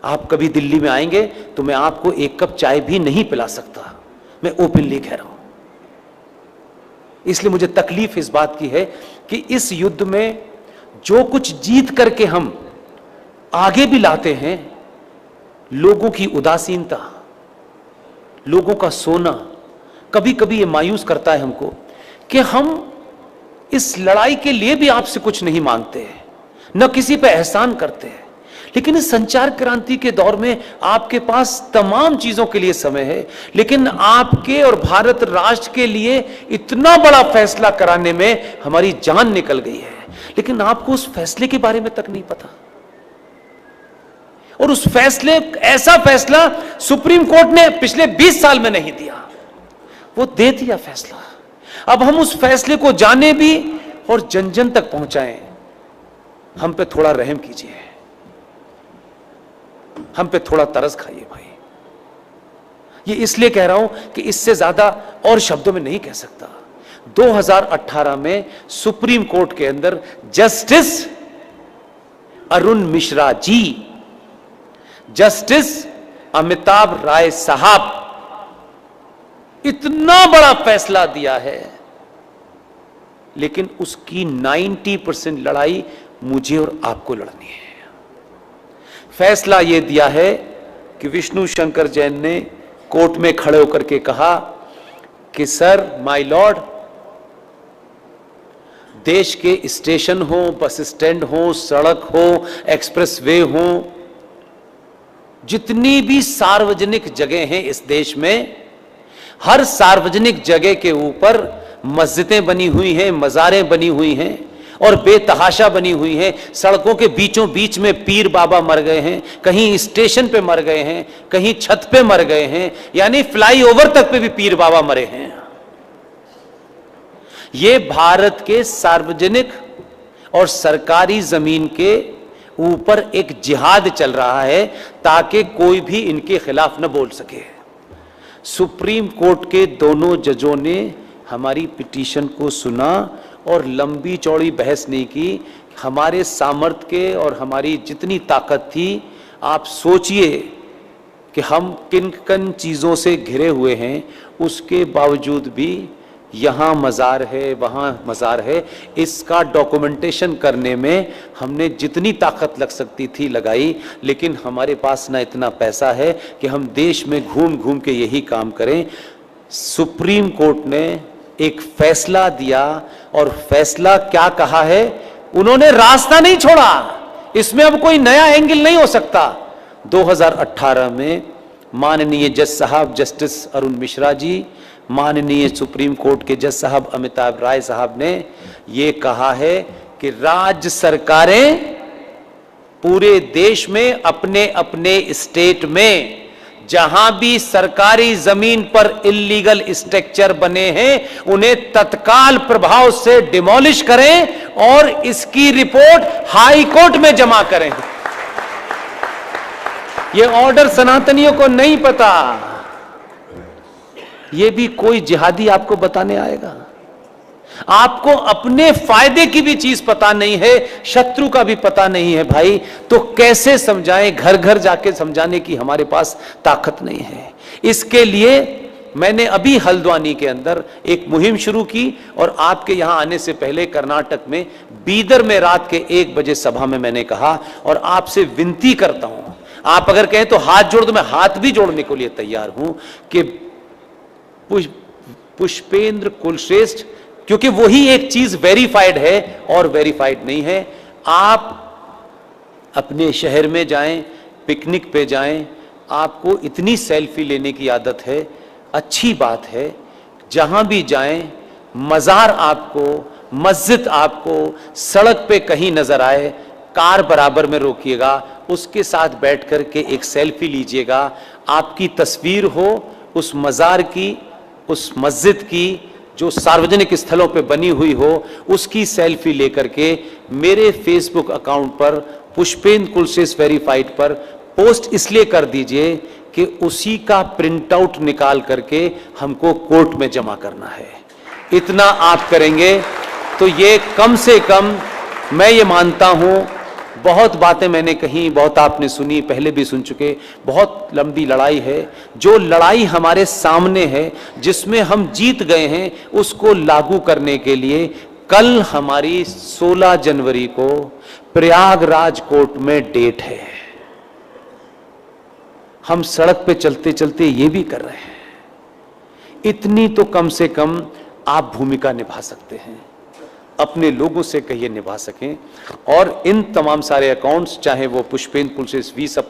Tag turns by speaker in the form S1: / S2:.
S1: आप कभी दिल्ली में आएंगे तो मैं आपको एक कप चाय भी नहीं पिला सकता, मैं ओपनली कह रहा हूं। इसलिए मुझे तकलीफ इस बात की है कि इस युद्ध में जो कुछ जीत करके हम आगे भी लाते हैं, लोगों की उदासीनता, लोगों का सोना, कभी कभी ये मायूस करता है हमको कि हम इस लड़ाई के लिए भी आपसे कुछ नहीं मांगते हैं, न किसी पे एहसान करते हैं। लेकिन इस संचार क्रांति के दौर में आपके पास तमाम चीजों के लिए समय है, लेकिन आपके और भारत राष्ट्र के लिए इतना बड़ा फैसला कराने में हमारी जान निकल गई है, लेकिन आपको उस फैसले के बारे में तक नहीं पता। और उस फैसले, ऐसा फैसला सुप्रीम कोर्ट ने पिछले 20 साल में नहीं दिया, वो दे दिया फैसला। अब हम उस फैसले को जाने भी और जन जन तक पहुंचाएं। हम पे थोड़ा रहम कीजिए, हम पे थोड़ा तरस खाइए भाई। ये इसलिए कह रहा हूं कि इससे ज्यादा और शब्दों में नहीं कह सकता। 2018 में सुप्रीम कोर्ट के अंदर जस्टिस अरुण मिश्रा जी, जस्टिस अमिताभ राय साहब इतना बड़ा फैसला दिया है, लेकिन उसकी 90% लड़ाई मुझे और आपको लड़नी है। फैसला यह दिया है कि विष्णु शंकर जैन ने कोर्ट में खड़े होकर के कहा कि सर, माय लॉर्ड, देश के स्टेशन हो, बस स्टैंड हो, सड़क हो, एक्सप्रेसवे हो, जितनी भी सार्वजनिक जगह हैं इस देश में, हर सार्वजनिक जगह के ऊपर मस्जिदें बनी हुई हैं, मज़ारें बनी हुई हैं और बेतहाशा बनी हुई हैं। सड़कों के बीचों बीच में पीर बाबा मर गए हैं, कहीं स्टेशन पे मर गए हैं, कहीं छत पे मर गए हैं, यानी फ्लाईओवर तक पे भी पीर बाबा मरे हैं। ये भारत के सार्वजनिक और सरकारी जमीन के ऊपर एक जिहाद चल रहा है ताकि कोई भी इनके खिलाफ न बोल सके। सुप्रीम कोर्ट के दोनों जजों ने हमारी पिटीशन को सुना और लंबी चौड़ी बहस नहीं की। हमारे सामर्थ्य के और हमारी जितनी ताकत थी, आप सोचिए कि हम किन किन चीज़ों से घिरे हुए हैं, उसके बावजूद भी यहाँ मज़ार है, वहाँ मज़ार है, इसका डॉक्यूमेंटेशन करने में हमने जितनी ताकत लग सकती थी लगाई। लेकिन हमारे पास ना इतना पैसा है कि हम देश में घूम घूम के यही काम करें। सुप्रीम कोर्ट ने एक फैसला दिया और फैसला क्या कहा है, उन्होंने रास्ता नहीं छोड़ा, इसमें अब कोई नया एंगल नहीं हो सकता। 2018 में माननीय जज साहब जस्टिस अरुण मिश्रा जी, माननीय सुप्रीम कोर्ट के जज साहब अमिताभ राय साहब ने ये कहा है कि राज्य सरकारें पूरे देश में अपने अपने स्टेट में जहां भी सरकारी जमीन पर इल्लीगल स्ट्रक्चर बने हैं, उन्हें तत्काल प्रभाव से डिमोलिश करें और इसकी रिपोर्ट हाई कोर्ट में जमा करें। यह ऑर्डर सनातनियों को नहीं पता, यह भी कोई जिहादी आपको बताने आएगा। आपको अपने फायदे की भी चीज पता नहीं है, शत्रु का भी पता नहीं है भाई, तो कैसे समझाएं? घर घर जाके समझाने की हमारे पास ताकत नहीं है। इसके लिए मैंने अभी हल्द्वानी के अंदर एक मुहिम शुरू की और आपके यहां आने से पहले कर्नाटक में बीदर में रात के 1 बजे सभा में मैंने कहा, और आपसे विनती करता हूं, आप अगर कहें तो हाथ जोड़ दो, मैं हाथ भी जोड़ने के लिए तैयार हूं कि पुष्पेंद्र कुलश्रेष्ठ, क्योंकि वही एक चीज वेरीफाइड है और वेरीफाइड नहीं है। आप अपने शहर में जाएं, पिकनिक पे जाएं, आपको इतनी सेल्फी लेने की आदत है, अच्छी बात है। जहां भी जाएं, मज़ार आपको, मस्जिद आपको सड़क पे कहीं नजर आए, कार बराबर में रोकिएगा, उसके साथ बैठ कर के एक सेल्फी लीजिएगा। आपकी तस्वीर हो उस मज़ार की, उस मस्जिद की जो सार्वजनिक स्थलों पे बनी हुई हो, उसकी सेल्फी लेकर के मेरे फेसबुक अकाउंट पर पुष्पेंद्र कुलश्रेष्ठ वेरीफाइड पर पोस्ट इसलिए कर दीजिए कि उसी का प्रिंट आउट निकाल करके हमको कोर्ट में जमा करना है। इतना आप करेंगे तो ये कम से कम, मैं ये मानता हूं, बहुत बातें मैंने कही, बहुत आपने सुनी, पहले भी सुन चुके। बहुत लंबी लड़ाई है। जो लड़ाई हमारे सामने है, जिसमें हम जीत गए हैं, उसको लागू करने के लिए कल हमारी 16 जनवरी को प्रयागराज कोर्ट में डेट है। हम सड़क पे चलते चलते ये भी कर रहे हैं। इतनी तो कम से कम आप भूमिका निभा सकते हैं, अपने लोगों से कहिए निभा सकें। और इन तमाम सारे अकाउंट्स, चाहे वो पुष्पेंद्र पुलसिस वी सपोर्ट